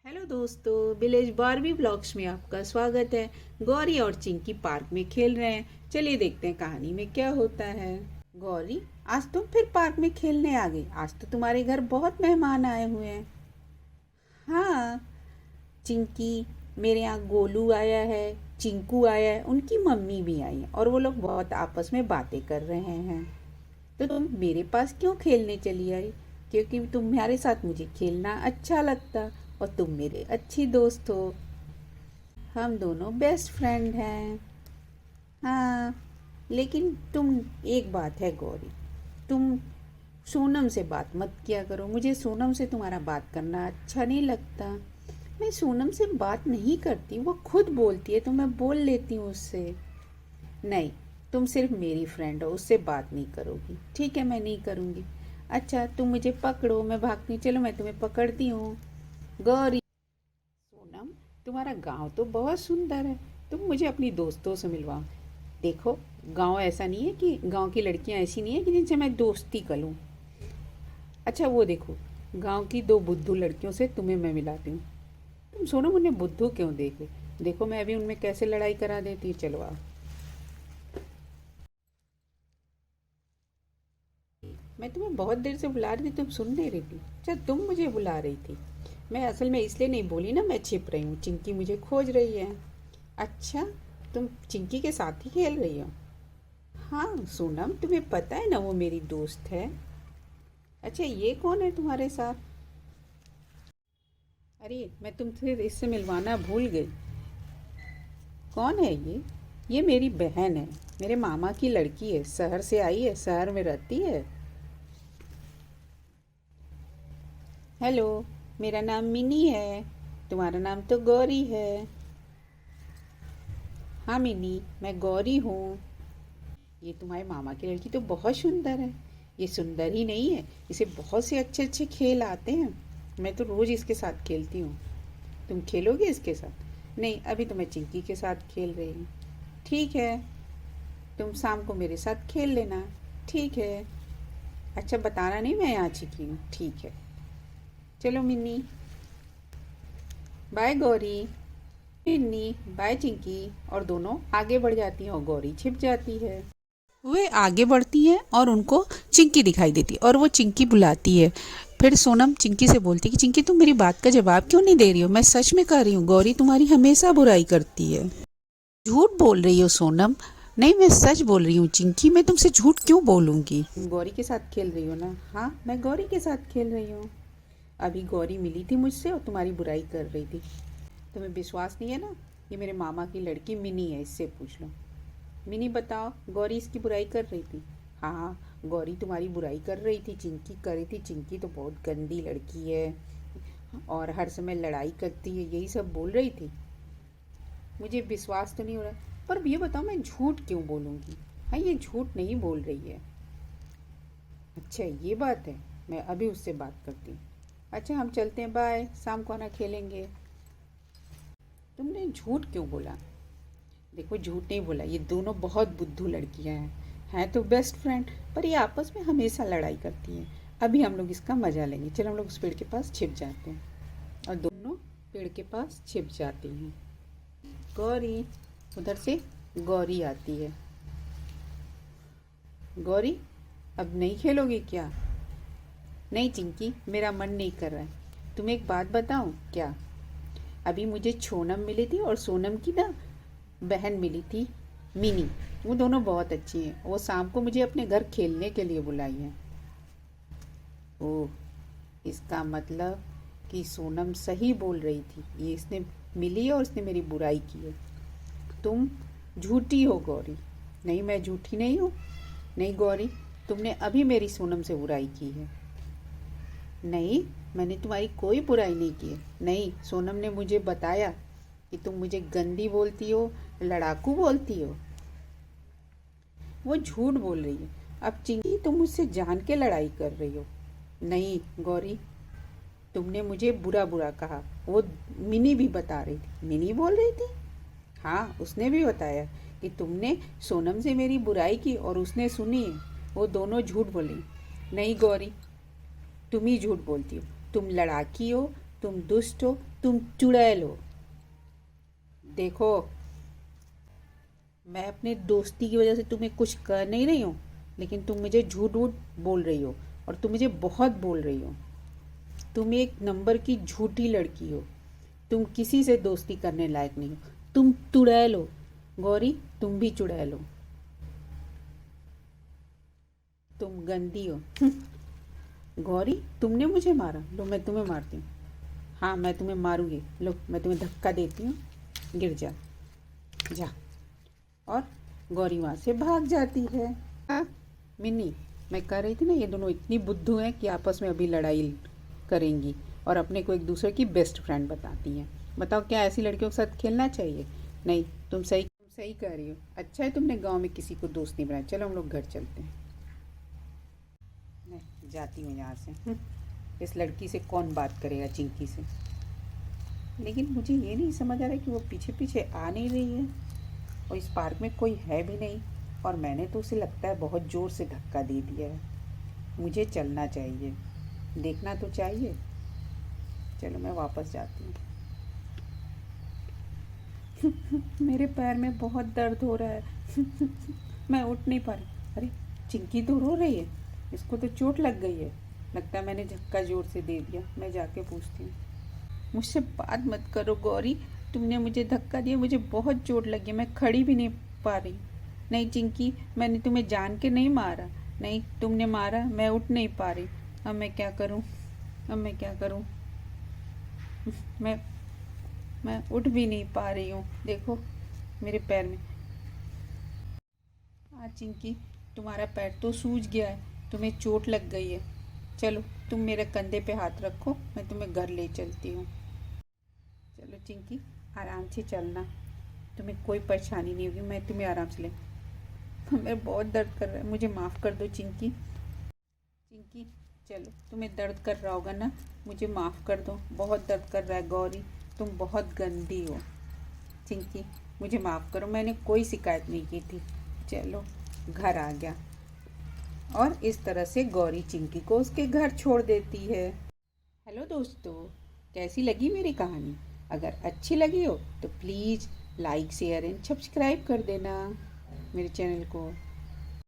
Hello दोस्तों, village Barbie blogs में आपका स्वागत है। गौरी और चिंकी पार्क में खेल रहे हैं। चलिए देखते हैं कहानी में क्या होता है। गौरी, आज तुम फिर पार्क में खेलने आ गई। आज तो तुम्हारे घर बहुत मेहमान आए हुए हैं। हाँ चिंकी, मेरे यहाँ गोलू आया है, चिंकू आया है, उनकी मम्मी भी आई है और वो लोग बहुत आपस में बातें कर रहे हैं। तो तुम मेरे पास क्यों खेलने चली आई? क्योंकि तुम्हारे साथ मुझे खेलना अच्छा लगता और तुम मेरे अच्छी दोस्त हो। हम दोनों बेस्ट फ्रेंड हैं। हाँ, लेकिन तुम, एक बात है गौरी, तुम सोनम से बात मत किया करो। मुझे सोनम से तुम्हारा बात करना अच्छा नहीं लगता। मैं सोनम से बात नहीं करती, वो खुद बोलती है तो मैं बोल लेती हूँ उससे। नहीं, तुम सिर्फ मेरी फ्रेंड हो, उससे बात नहीं करोगी। ठीक है, मैं नहीं करूँगी। अच्छा, तुम मुझे पकड़ो, मैं भागती हूँ। चलो, मैं तुम्हें पकड़ती हूँ। गौरी, सोनम, तुम्हारा गांव तो बहुत सुंदर है। तुम मुझे अपनी दोस्तों से मिलवाओ। देखो, गांव ऐसा नहीं है कि गांव की लड़कियां ऐसी नहीं है कि जिनसे मैं दोस्ती कर लूँ। अच्छा, वो देखो, गांव की दो बुद्धू लड़कियों से तुम्हें मैं मिलाती हूँ। तुम सोनम उन्हें बुद्धू क्यों देख रहे? देखो, मैं भी उनमें कैसे लड़ाई करा देती हूँ। चलो आओ। मैं तुम्हें बहुत देर से बुला रही थी, तुम सुन नहीं रही थी। अच्छा, तुम मुझे बुला रही थी। मैं असल में इसलिए नहीं बोली ना, मैं छिप रही हूँ। चिंकी मुझे खोज रही है। अच्छा, तुम चिंकी के साथ ही खेल रही हो? हाँ सोनम, तुम्हें पता है ना वो मेरी दोस्त है। अच्छा, ये कौन है तुम्हारे साथ? अरे, मैं तुमसे इससे मिलवाना भूल गई। कौन है ये मेरी बहन है, मेरे मामा की लड़की है। शहर से आई है, शहर में रहती है। हेलो, मेरा नाम मिनी है। तुम्हारा नाम तो गौरी है। हाँ मिनी, मैं गौरी हूँ। ये तुम्हारे मामा की लड़की तो बहुत सुंदर है। ये सुंदर ही नहीं है, इसे बहुत से अच्छे अच्छे खेल आते हैं। मैं तो रोज़ इसके साथ खेलती हूँ। तुम खेलोगे इसके साथ? नहीं, अभी तो मैं चिंकी के साथ खेल रही हूँ। ठीक है, तुम शाम को मेरे साथ खेल लेना। ठीक है। अच्छा, बताना नहीं मैं यहाँ चिकी हूँ। ठीक है, चलो मिन्नी। बाय गौरी। मिन्नी बाय चिंकी। और दोनों आगे बढ़ जाती हैं और गौरी छिप जाती है। वे आगे बढ़ती हैं और उनको चिंकी दिखाई देती है और वो चिंकी बुलाती है। फिर सोनम चिंकी से बोलती है कि चिंकी, तुम मेरी बात का जवाब क्यों नहीं दे रही हो? मैं सच में कह रही हूँ, गौरी तुम्हारी हमेशा बुराई करती है। झूठ बोल रही हो सोनम? नहीं, मैं सच बोल रही हूँ चिंकी, मैं तुमसे झूठ क्यों बोलूँगी? तुम गौरी के साथ खेल रही हो ना? हाँ, मैं गौरी के साथ खेल रही हूँ। अभी गौरी मिली थी मुझसे और तुम्हारी बुराई कर रही थी। तुम्हें विश्वास नहीं है ना? ये मेरे मामा की लड़की मिनी है, इससे पूछ लो। मिनी, बताओ, गौरी इसकी बुराई कर रही थी? हाँ हाँ, गौरी तुम्हारी बुराई कर रही थी, चिंकी कर रही थी। चिंकी तो बहुत गंदी लड़की है और हर समय लड़ाई करती है, यही सब बोल रही थी। मुझे विश्वास तो नहीं हो रहा, पर ये बताओ मैं झूठ क्यों बोलूँगी? हाँ, ये झूठ नहीं बोल रही है। अच्छा, ये बात है। मैं अभी उससे बात करती हूँ। अच्छा, हम चलते हैं, बाय। शाम को आना, खेलेंगे। तुमने झूठ क्यों बोला? देखो, झूठ नहीं बोला, ये दोनों बहुत बुद्धू लड़कियां हैं तो बेस्ट फ्रेंड, पर ये आपस में हमेशा लड़ाई करती हैं। अभी हम लोग इसका मजा लेंगे। चलो, हम लोग उस पेड़ के पास छिप जाते हैं। और दोनों पेड़ के पास छिप जाती हैं। गौरी, उधर से गौरी आती है। गौरी, अब नहीं खेलोगी क्या? नहीं चिंकी, मेरा मन नहीं कर रहा है। तुम्हें एक बात बताऊं क्या? अभी मुझे सोनम मिली थी और सोनम की ना बहन मिली थी, मिनी। वो दोनों बहुत अच्छी हैं। वो शाम को मुझे अपने घर खेलने के लिए बुलाई हैं। ओह, इसका मतलब कि सोनम सही बोल रही थी। ये इसने मिली है और इसने मेरी बुराई की है। तुम झूठी हो गौरी। नहीं, मैं झूठी नहीं हूँ। नहीं गौरी, तुमने अभी मेरी सोनम से बुराई की है। नहीं, मैंने तुम्हारी कोई बुराई नहीं की है। नहीं, सोनम ने मुझे बताया कि तुम मुझे गंदी बोलती हो, लड़ाकू बोलती हो। वो झूठ बोल रही है। अब चिंकी, तुम मुझसे जान के लड़ाई कर रही हो। नहीं गौरी, तुमने मुझे बुरा बुरा कहा। वो मिनी भी बता रही थी। मिनी बोल रही थी? हाँ, उसने भी बताया कि तुमने सोनम से मेरी बुराई की और उसने सुनी है। वो दोनों झूठ बोली। नहीं गौरी, तुम ही झूठ बोलती हो। तुम लड़ाकी हो, तुम दुष्ट हो, तुम चुड़ैल हो। देखो, मैं अपने दोस्ती की वजह से तुम्हें कुछ कर नहीं रही हूँ, लेकिन तुम मुझे झूठ झूठ बोल रही हो, और तुम मुझे बहुत बोल रही हो। तुम एक नंबर की झूठी लड़की हो। तुम किसी से दोस्ती करने लायक नहीं हो। तुम चुड़ैल हो। गौरी, तुम भी चुड़ैल हो। तुम गंदी हो। गौरी, तुमने मुझे मारा, लो मैं तुम्हें मारती हूँ। हाँ, मैं तुम्हें मारूंगी, लो मैं तुम्हें धक्का देती हूँ, गिर जा। जा। और गौरी वहाँ से भाग जाती है। हाँ, मिन्नी, मैं कह रही थी ना, ये दोनों इतनी बुद्धू हैं कि आपस में अभी लड़ाई करेंगी और अपने को एक दूसरे की बेस्ट फ्रेंड बताती हैं। बताओ, क्या ऐसी लड़कियों के साथ खेलना चाहिए? नहीं, तुम सही कह रही हो। अच्छा है तुमने गांव में किसी को दोस्त नहीं बनाया। चलो हम लोग घर चलते हैं। नहीं, जाती हूँ यहाँ से। इस लड़की से कौन बात करेगा, चिंकी से। लेकिन मुझे ये नहीं समझ आ रहा कि वो पीछे पीछे आ नहीं रही है, और इस पार्क में कोई है भी नहीं, और मैंने तो उसे लगता है बहुत ज़ोर से धक्का दे दिया है। मुझे चलना चाहिए, देखना तो चाहिए। चलो मैं वापस जाती हूँ। मेरे पैर में बहुत दर्द हो रहा है। मैं उठ नहीं पा रही। अरे, चिंकी तो रो रही है, इसको तो चोट लग गई है। लगता है मैंने धक्का जोर से दे दिया। मैं जाके पूछती हूँ। मुझसे बात मत करो गौरी, तुमने मुझे धक्का दिया, मुझे बहुत चोट लगी, मैं खड़ी भी नहीं पा रही। नहीं चिंकी, मैंने तुम्हें जान के नहीं मारा। नहीं, तुमने मारा, मैं उठ नहीं पा रही। अब मैं क्या करूँ? अब मैं क्या करूँ? मैं मैं उठ भी नहीं पा रही हूँ, देखो मेरे पैर में। हाँ चिंकी, तुम्हारा पैर तो सूज गया है, तुम्हें चोट लग गई है। चलो, तुम मेरे कंधे पे हाथ रखो, मैं तुम्हें घर ले चलती हूँ। चलो चिंकी, आराम से चलना, तुम्हें कोई परेशानी नहीं होगी, मैं तुम्हें आराम से ले। मेरा बहुत दर्द कर रहा है, मुझे माफ़ कर दो चिंकी। चिंकी, चलो, तुम्हें दर्द कर रहा होगा ना, मुझे माफ़ कर दो, बहुत दर्द कर रहा है। गौरी, तुम बहुत गंदी हो। चिंकी, मुझे माफ़ करो, मैंने कोई शिकायत नहीं की थी। चलो, घर आ गया। और इस तरह से गौरी चिंकी को उसके घर छोड़ देती है। हेलो दोस्तों, कैसी लगी मेरी कहानी? अगर अच्छी लगी हो तो please like share and subscribe कर देना मेरे चैनल को।